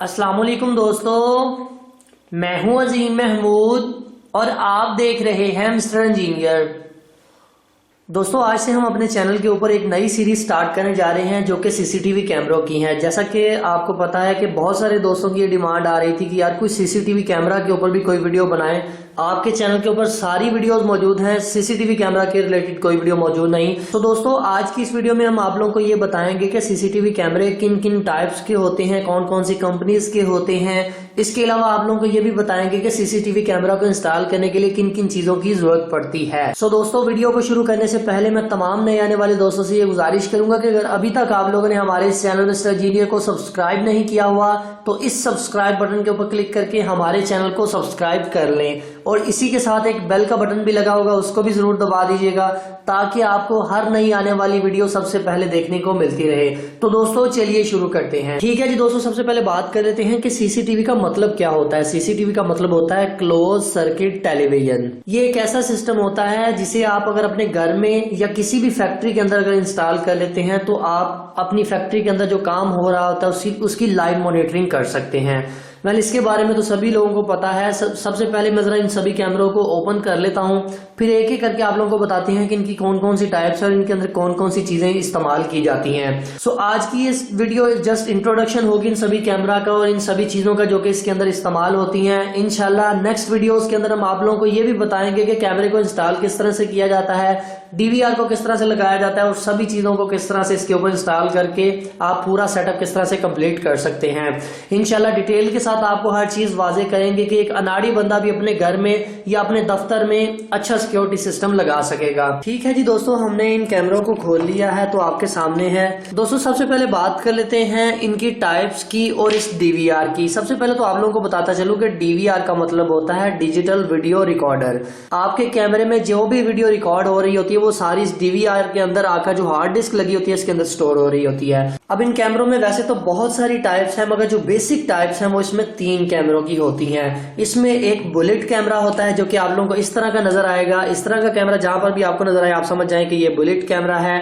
अस्सलाम वालेकुम दोस्तों, मैं हूं अजीम महमूद और आप देख रहे हैं मिस्टर इंजीनियर। दोस्तों, आज से हम अपने चैनल के ऊपर एक नई सीरीज स्टार्ट करने जा रहे हैं जो कि सीसीटीवी कैमरों की है। जैसा कि आपको पता है कि बहुत सारे दोस्तों की ये डिमांड आ रही थी कि यार कोई सीसीटीवी कैमरा के ऊपर भी कोई वीडियो बनाए। आपके चैनल के ऊपर सारी वीडियोस मौजूद हैं, सीसीटीवी कैमरा के रिलेटेड कोई वीडियो मौजूद नहीं। तो दोस्तों, आज की इस वीडियो में हम आप लोगों को ये बताएंगे कि सीसीटीवी कैमरे किन किन टाइप्स के होते हैं, कौन कौन सी कंपनीज के होते हैं। इसके अलावा आप लोगों को ये भी बताएंगे कि सीसीटीवी कैमरा को इंस्टॉल करने के लिए किन किन चीजों की जरूरत पड़ती है। सो दोस्तों, वीडियो को शुरू करने से पहले मैं तमाम नए आने वाले दोस्तों से ये गुजारिश करूंगा कि अगर अभी तक आप लोगों ने हमारे इस चैनल मिस्टर इंजीनियर को सब्सक्राइब नहीं किया हुआ तो इस सब्सक्राइब बटन के ऊपर क्लिक करके हमारे चैनल को सब्सक्राइब कर लें, और इसी के साथ एक बेल का बटन भी लगा होगा, उसको भी जरूर दबा दीजिएगा ताकि आपको हर नई आने वाली वीडियो सबसे पहले देखने को मिलती रहे। तो दोस्तों, चलिए शुरू करते हैं। ठीक है जी दोस्तों, सबसे पहले बात कर लेते हैं कि सीसीटीवी का मतलब क्या होता है। सीसीटीवी का मतलब होता है क्लोज सर्किट टेलीविजन। ये एक ऐसा सिस्टम होता है जिसे आप अगर अपने घर में या किसी भी फैक्ट्री के अंदर अगर इंस्टॉल कर लेते हैं तो आप अपनी फैक्ट्री के अंदर जो काम हो रहा होता है उसकी लाइव मॉनिटरिंग कर सकते हैं। वेल, इसके बारे में तो सभी लोगों को पता है। सबसे पहले मैं जरा इन सभी कैमरों को ओपन कर लेता हूं, फिर एक एक करके आप लोगों को बताते हैं कि इनकी कौन कौन सी टाइप्स है और इनके अंदर कौन कौन सी चीजें इस्तेमाल की जाती हैं। सो आज की इस वीडियो जस्ट इंट्रोडक्शन होगी इन सभी कैमरा का और इन सभी चीजों का जो कि इसके अंदर इस्तेमाल होती हैं। इंशाल्लाह नेक्स्ट वीडियोस के अंदर हम आप लोगों को ये भी बताएंगे कि कैमरे को इंस्टॉल किस तरह से किया जाता है, डीवीआर को किस तरह से लगाया जाता है और सभी चीजों को किस तरह से इसके ऊपर इंस्टॉल करके आप पूरा सेटअप किस तरह से कंप्लीट कर सकते हैं। इंशाल्लाह डिटेल के साथ आपको हर चीज वाजे करेंगे कि एक अनाड़ी बंदा भी अपने घर में या अपने दफ्तर में अच्छा सिक्योरिटी सिस्टम लगा सकेगा। ठीक है जी दोस्तों, हमने इन कैमरों को खोल लिया है तो आपके सामने है। दोस्तों, सबसे पहले बात कर लेते हैं इनकी टाइप्स की और इस डीवीआर की। सबसे पहले तो आप लोगों को बताता चलूं कि डीवीआर का मतलब होता है डिजिटल वीडियो रिकॉर्डर। आपके कैमरे में जो भी वीडियो रिकॉर्ड हो रही होती है वो सारी इस डीवीआर के अंदर आकर जो हार्ड डिस्क लगी होती है इसके अंदर स्टोर हो रही होती है। अब इन कैमरों में वैसे तो बहुत सारी टाइप्स हैं, मगर जो बेसिक टाइप्स हैं वो इसमें 3 कैमरों की होती हैं। इसमें एक बुलेट कैमरा होता है जो कि आप लोगों को इस तरह का नजर आएगा। इस तरह का कैमरा जहां पर भी आपको नजर आए आप समझ जाएं कि ये बुलेट कैमरा है।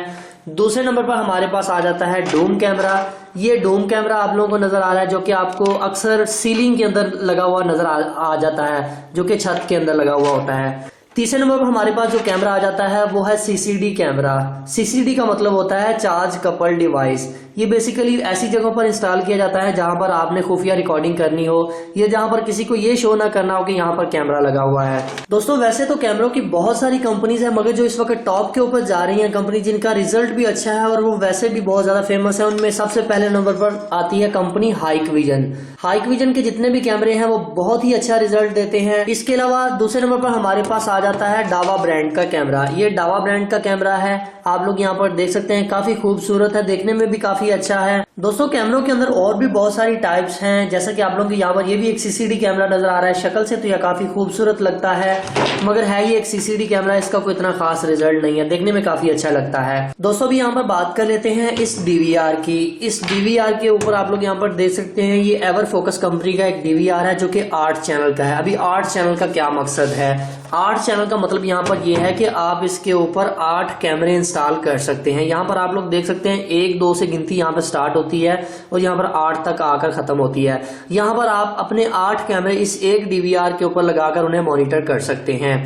दूसरे नंबर पर हमारे पास आ जाता है डोम कैमरा। ये डोम कैमरा आप लोगों को नजर आ रहा है जो कि आपको अक्सर सीलिंग के अंदर लगा हुआ नजर आ जाता है, जो कि छत के अंदर लगा हुआ होता है। तीसरे नंबर पर हमारे पास जो कैमरा आ जाता है वो है सीसीडी कैमरा। सीसीडी का मतलब होता है चार्ज कपल डिवाइस। ये बेसिकली ऐसी जगहों पर इंस्टॉल किया जाता है जहां पर आपने खुफिया रिकॉर्डिंग करनी हो या जहां पर किसी को ये शो ना करना हो कि यहाँ पर कैमरा लगा हुआ है। दोस्तों, वैसे तो कैमरों की बहुत सारी कंपनीज है, मगर जो इस वक्त टॉप के ऊपर जा रही हैं कंपनी जिनका रिजल्ट भी अच्छा है और वो वैसे भी बहुत ज्यादा फेमस है, उनमें सबसे पहले नंबर पर आती है कंपनी हाइकविजन। हाइकविजन के जितने भी कैमरे हैं वो बहुत ही अच्छा रिजल्ट देते हैं। इसके अलावा दूसरे नंबर पर हमारे पास आ जाता है डावा ब्रांड का कैमरा। ये डावा ब्रांड का कैमरा है, आप लोग यहाँ पर देख सकते हैं, काफी खूबसूरत है, देखने में भी काफी अच्छा है। दोस्तों, कैमरों के अंदर और भी बहुत सारी टाइप्स हैं, जैसा कि आप लोगों को यहाँ पर ये भी एक सीसीडी कैमरा नजर आ रहा है। शक्ल से तो यह काफी खूबसूरत लगता है, मगर है ये एक सीसीडी कैमरा, इसका कोई इतना खास रिजल्ट नहीं है, देखने में काफी अच्छा लगता है। दोस्तों, अभी यहाँ पर बात कर लेते हैं इस डीवीआर की। इस डीवीआर के ऊपर आप लोग यहाँ पर देख सकते हैं ये एवर फोकस कंपनी का एक डीवीआर है जो कि 8 चैनल का है। अभी 8 चैनल का क्या मकसद है? 8 चैनल का मतलब यहाँ पर यह है कि आप इसके ऊपर 8 कैमरे इंस्टॉल कर सकते हैं। यहाँ पर आप लोग देख सकते हैं 1 2 से गिनती यहाँ पर स्टार्ट होती है और यहाँ पर 8 तक आकर खत्म होती है। यहाँ पर आप अपने 8 कैमरे इस एक डीवीआर के ऊपर लगाकर उन्हें मॉनिटर कर सकते हैं।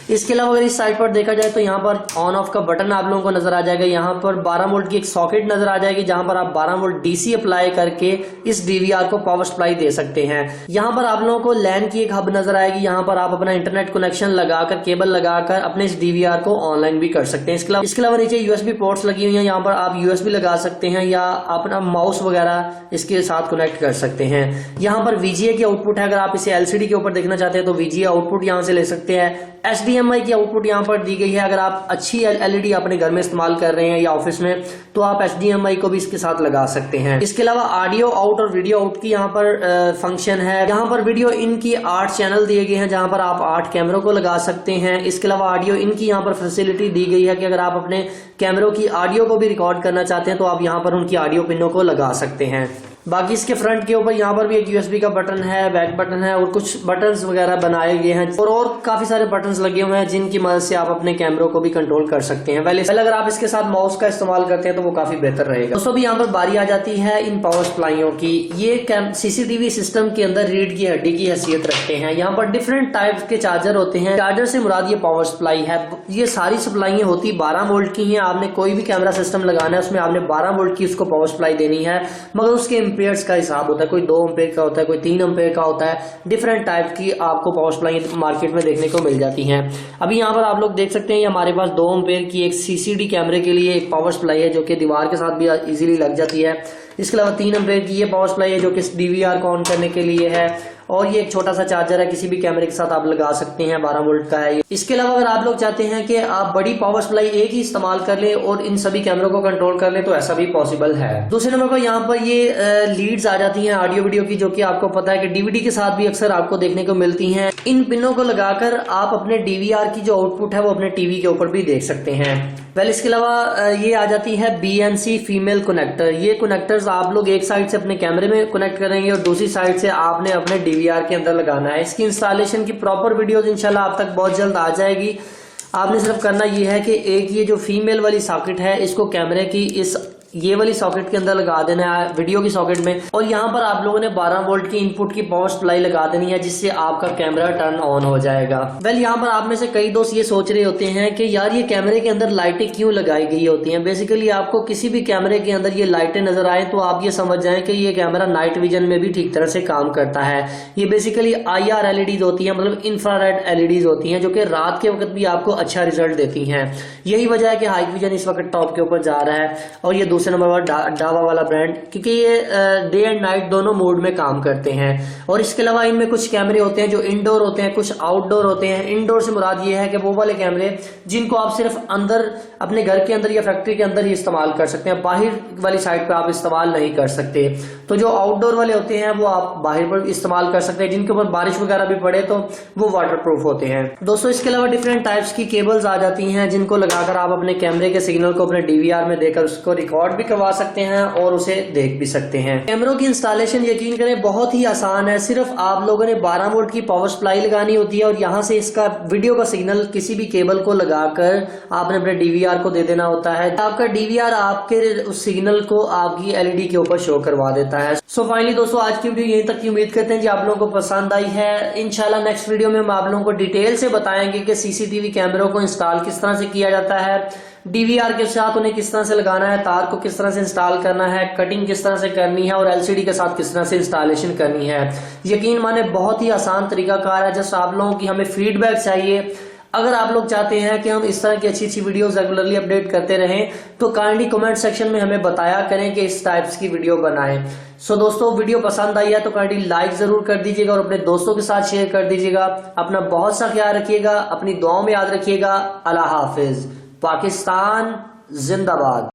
इसके अलावा अगर इस साइड पर देखा जाए तो यहाँ पर ऑन ऑफ का बटन आप लोगों को नजर आ जाएगा। यहाँ पर 12 वोल्ट की एक सॉकेट नजर आ जाएगी जहां पर आप 12 वोल्ट डीसी अप्लाई करके इस डीवीआर को पावर सप्लाई दे सकते हैं। यहाँ पर आप लोगों को लैन की एक हब नजर आएगी, यहाँ पर आप अपना इंटरनेट कनेक्शन लगाकर केबल लगाकर अपने इस डीवीआर को ऑनलाइन भी कर सकते हैं। इसके अलावा नीचे यूएसबी पोर्ट्स लगी हुई हैं, यहाँ पर आप यूएसबी लगा सकते हैं या अपना माउस वगैरह इसके साथ कनेक्ट कर सकते हैं। यहाँ पर वीजीए की आउटपुट है, अगर आप इसे एलसीडी के ऊपर देखना चाहते हैं तो वीजीए आउटपुट यहाँ से ले सकते हैं। HDMI की आउटपुट यहाँ पर दी गई है, अगर आप अच्छी एलईडी अपने घर में इस्तेमाल कर रहे हैं या ऑफिस में तो आप HDMI को भी इसके साथ लगा सकते हैं। इसके अलावा ऑडियो आउट और वीडियो आउट की यहाँ पर फंक्शन है। यहाँ पर वीडियो इन की 8 चैनल दिए गए हैं जहां पर आप 8 कैमरों को लगा सकते हैं। इसके अलावा ऑडियो इन की यहाँ पर फैसिलिटी दी गई है कि अगर आप अपने कैमरों की ऑडियो को भी रिकॉर्ड करना चाहते हैं तो आप यहाँ पर उनकी ऑडियो पिनों को लगा सकते हैं। बाकी इसके फ्रंट के ऊपर यहाँ पर भी एक यूएसबी का बटन है, बैक बटन है और कुछ बटन्स वगैरह बनाए गए हैं और काफी सारे बटन्स लगे हुए हैं जिनकी मदद से आप अपने कैमरों को भी कंट्रोल कर सकते हैं। पहले अगर आप इसके साथ माउस का इस्तेमाल करते हैं तो वो काफी बेहतर रहेगा। दोस्तों भी यहाँ पर बारी आ जाती है इन पावर सप्लाइयों की। ये सीसीटीवी सिस्टम के अंदर रीढ़ की हड्डी की हैसियत रखते हैं। यहाँ पर डिफरेंट टाइप के चार्जर होते हैं। चार्जर से मुराद ये पावर सप्लाई है। ये सारी सप्लाइयाँ होती 12 वोल्ट की हैं। आपने कोई भी कैमरा सिस्टम लगाना है उसमें आपने 12 वोल्ट की उसको पावर सप्लाई देनी है, मगर उसके एम्पेयर्स का हिसाब होता है। कोई 2 एम्पेयर का होता है, कोई 3 एम्पेयर का होता है। डिफरेंट टाइप की आपको पावर सप्लाई मार्केट में देखने को मिल जाती हैं। अभी यहाँ पर आप लोग देख सकते हैं हमारे पास 2 एम्पेयर की एक सीसीडी कैमरे के लिए एक पावर सप्लाई है जो कि दीवार के साथ भी इजीली लग जाती है। इसके अलावा 3 एम्पेयर की ये पावर सप्लाई है जो कि डीवीआर को ऑन करने के लिए है और ये एक छोटा सा चार्जर है, किसी भी कैमरे के साथ आप लगा सकते हैं, 12 वोल्ट का है। इसके अलावा अगर आप लोग चाहते हैं कि आप बड़ी पावर सप्लाई एक ही इस्तेमाल कर ले और इन सभी कैमरों को कंट्रोल कर ले तो ऐसा भी पॉसिबल है। दूसरे नंबर पर यहाँ पर ये लीड्स आ जाती हैं ऑडियो वीडियो की, जो कि आपको पता है कि डीवीडी के साथ भी अक्सर आपको देखने को मिलती हैं। इन पिनों को लगाकर आप अपने डीवीआर की जो आउटपुट है वो अपने टीवी के ऊपर भी देख सकते हैं। इसके अलावा ये आ जाती है BNC फीमेल कनेक्टर। ये कनेक्टर्स आप लोग एक साइड से अपने कैमरे में कनेक्ट करेंगे और दूसरी साइड से आपने अपने डीवीआर के अंदर लगाना है। इसकी इंस्टॉलेशन की प्रॉपर वीडियोस इंशाल्लाह आप तक बहुत जल्द आ जाएगी। आपने सिर्फ करना ये है कि एक ये जो फीमेल वाली सॉकेट है इसको कैमरे की ये वाली सॉकेट के अंदर लगा देना है, वीडियो की सॉकेट में, और यहाँ पर आप लोगों ने 12 वोल्ट की इनपुट की पावर सप्लाई लगा देनी है जिससे आपका कैमरा टर्न ऑन हो जाएगा। यहाँ पर आप में से कई दोस्त ये सोच रहे होते हैं कि यार ये कैमरे के अंदर लाइटें क्यों लगाई गई होती हैं। बेसिकली आपको किसी भी कैमरे के अंदर ये लाइटें नजर आए तो आप ये समझ जाएं कि ये कैमरा नाइट विजन में भी ठीक तरह से काम करता है। ये बेसिकली IR LEDs होती है, मतलब इंफ्रारेड LEDs होती हैं जो कि रात के वक्त भी आपको अच्छा रिजल्ट देती हैं। यही वजह है कि हाई विजन इस वक्त टॉप के ऊपर जा रहा है। और ये दूसरे नंबर पर डावा वाला ब्रांड, क्योंकि ये डे एंड नाइट दोनों मोड में काम करते हैं। और इसके अलावा इनमें कुछ कैमरे होते हैं जो इंडोर होते हैं, कुछ आउटडोर होते हैं। इंडोर से मुराद ये है कि वो वाले कैमरे जिनको आप सिर्फ अंदर अपने घर के अंदर या फैक्ट्री के अंदर ही इस्तेमाल कर सकते हैं, बाहर वाली साइड पर आप इस्तेमाल नहीं कर सकते। तो जो आउटडोर वाले होते हैं वो आप बाहर पर इस्तेमाल कर सकते हैं, जिनके ऊपर बारिश वगैरह भी पड़े तो वो वाटरप्रूफ होते हैं। दोस्तों इसके अलावा डिफरेंट टाइप्स की केबल्स आ जाती हैं जिनको लगाकर आप अपने कैमरे के सिग्नल को अपने डीवीआर में देकर उसको रिकॉर्ड भी करवा सकते हैं और उसे देख भी सकते हैं। कैमरों की इंस्टॉलेशन यकीन करें बहुत ही आसान है। सिर्फ आप लोगों ने 12 वोल्ट की पावर सप्लाई लगानी होती है और यहाँ से इसका वीडियो का सिग्नल किसी भी केबल को लगाकर आपने अपने डीवीआर को दे देना होता है। आपका डीवीआर आपके उस सिग्नल को आपकी एलईडी के ऊपर शो करवा देता है। सो फाइनली दोस्तों आज की वीडियो यहीं तक की उम्मीद करते हैं कि आप लोगों को पसंद आई है। इंशाल्लाह नेक्स्ट वीडियो में हम आप लोगों को डिटेल से बताएंगे कि सीसीटीवी कैमरों को इंस्टॉल किस तरह से किया जाता है, डीवीआर के साथ उन्हें किस तरह से लगाना है, तार को किस तरह से इंस्टॉल करना है, कटिंग किस तरह से करनी है और एलसीडी के साथ किस तरह से इंस्टॉलेशन करनी है। यकीन माने बहुत ही आसान तरीकाकार है। जस्ट आप लोगों की हमें फीडबैक चाहिए। अगर आप लोग चाहते हैं कि हम इस तरह की अच्छी अच्छी वीडियोस रेगुलरली अपडेट करते रहें तो काइंडली कमेंट सेक्शन में हमें बताया करें कि इस टाइप्स की वीडियो बनाएं। सो दोस्तों वीडियो पसंद आई है तो काइंडली लाइक जरूर कर दीजिएगा और अपने दोस्तों के साथ शेयर कर दीजिएगा। अपना बहुत सा ख्याल रखिएगा, अपनी दुआओं में याद रखिएगा। अल्लाह हाफिज। पाकिस्तान जिंदाबाद।